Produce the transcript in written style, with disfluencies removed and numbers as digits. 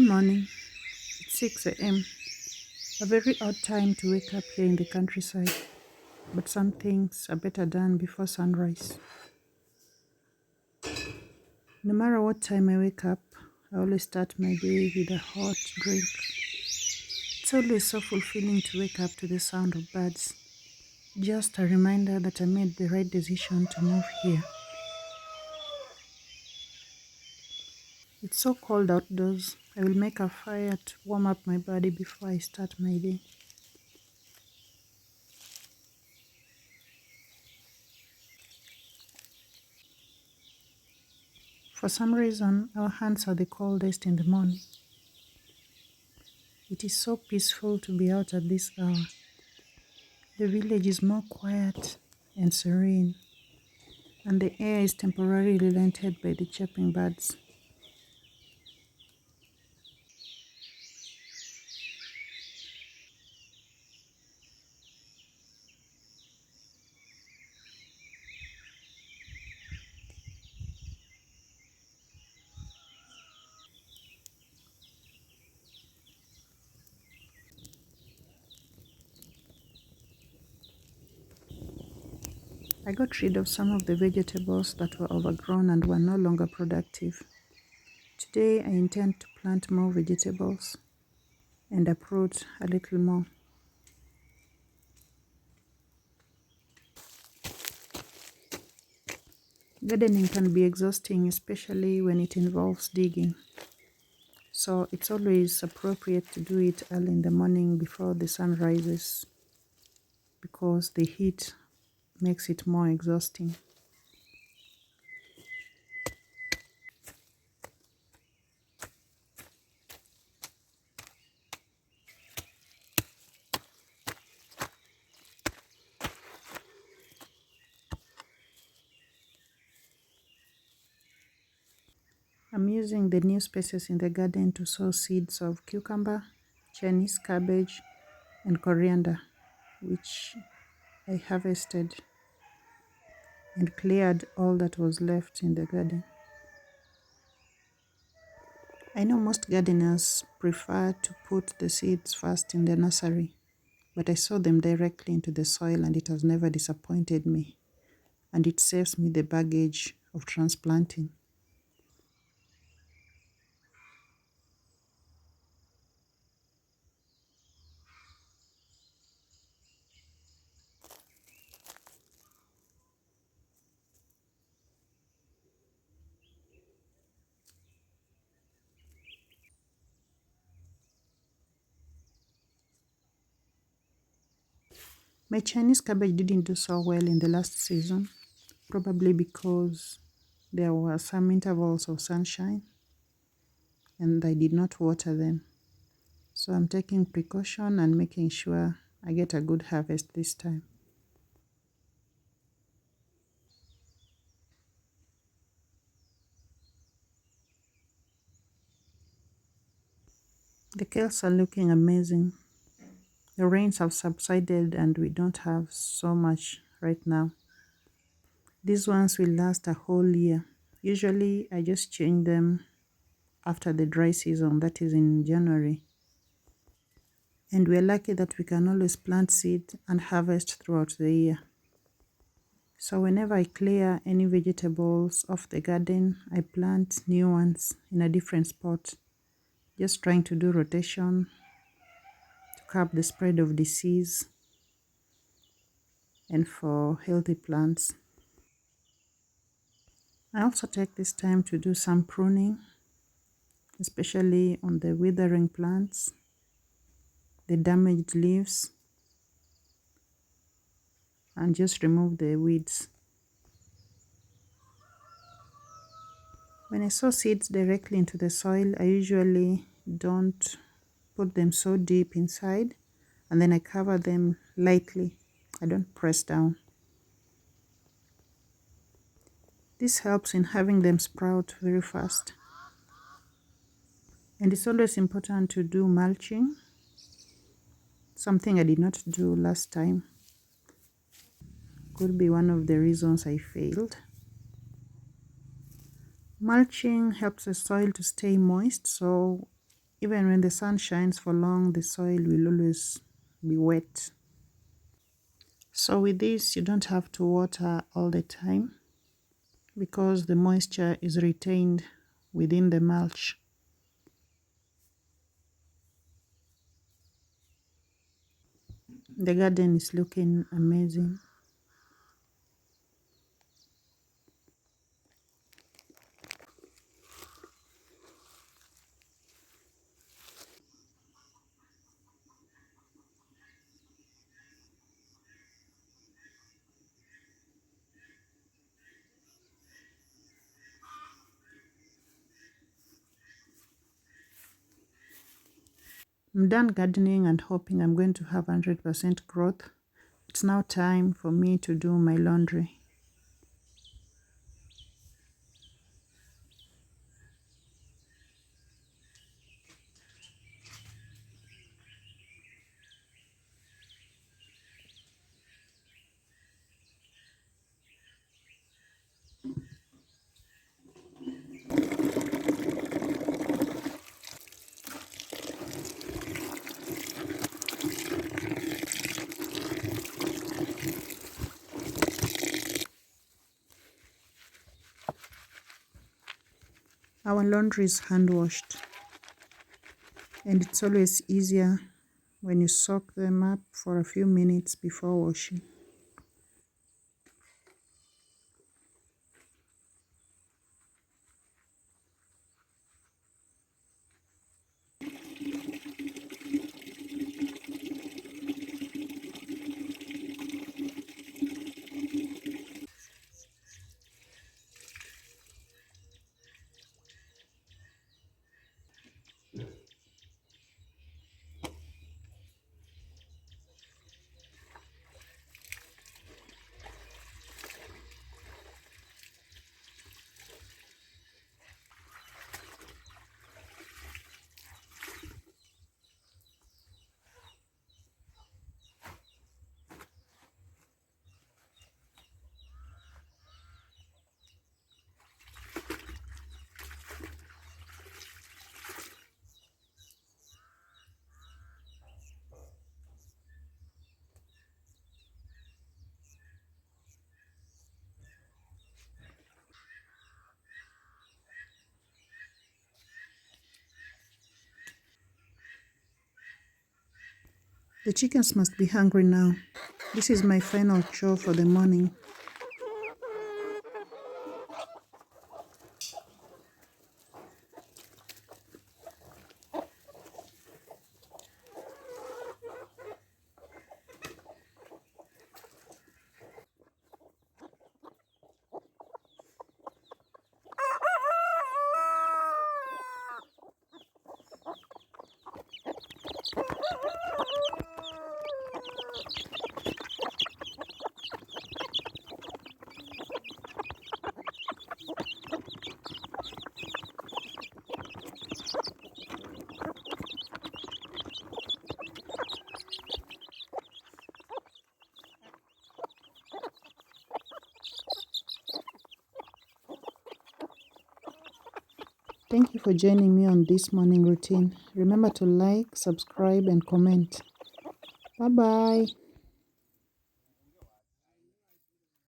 morning. It's 6 a.m. A very odd time to wake up here in the countryside, but some things are better done before sunrise. No matter what time I wake up, I always start my day with a hot drink. It's always so fulfilling to wake up to the sound of birds. Just a reminder that I made the right decision to move here. It's so cold outdoors. I will make a fire to warm up my body before I start my day. For some reason, our hands are the coldest in the morning. It is so peaceful to be out at this hour. The village is more quiet and serene, and the air is temporarily relented by the chirping birds. I got rid of some of the vegetables that were overgrown and were no longer productive. Today I intend to plant more vegetables and uproot a little more. Gardening can be exhausting, especially when it involves digging. So it's always appropriate to do it early in the morning before the sun rises, because the heat makes it more exhausting. I'm using the new spaces in the garden to sow seeds of cucumber, Chinese cabbage, and coriander, which I harvested and cleared all that was left in the garden. I know most gardeners prefer to put the seeds first in the nursery, but I sow them directly into the soil and it has never disappointed me, and it saves me the baggage of transplanting. My Chinese cabbage didn't do so well in the last season, probably because there were some intervals of sunshine and I did not water them. So I'm taking precaution and making sure I get a good harvest this time. The kales are looking amazing. The rains have subsided and we don't have so much right now. These ones will last a whole year. Usually I just change them after the dry season, that is in January. And we're lucky that we can always plant seed and harvest throughout the year. So whenever I clear any vegetables off the garden, I plant new ones in a different spot, just trying to do rotation to curb the spread of disease and for healthy plants. I also take this time to do some pruning, especially on the withering plants, the damaged leaves, and just remove the weeds. When I sow seeds directly into the soil, I usually don't put them so deep inside, and then I cover them lightly. I don't press down. This helps in having them sprout very fast. And it's always important to do mulching, something I did not do last time. Could be one of the reasons I failed. Mulching helps the soil to stay moist, so Even when the sun shines for long, the soil will always be wet. So with this, you don't have to water all the time because the moisture is retained within the mulch. The garden is looking amazing. I'm done gardening and hoping I'm going to have 100% growth. It's now time for me to do my laundry. Our laundry is hand washed, and it's always easier when you soak them up for a few minutes before washing. The chickens must be hungry now. This is my final chore for the morning. Thank you for joining me on this morning routine. Remember to like, subscribe, and comment. Bye-bye.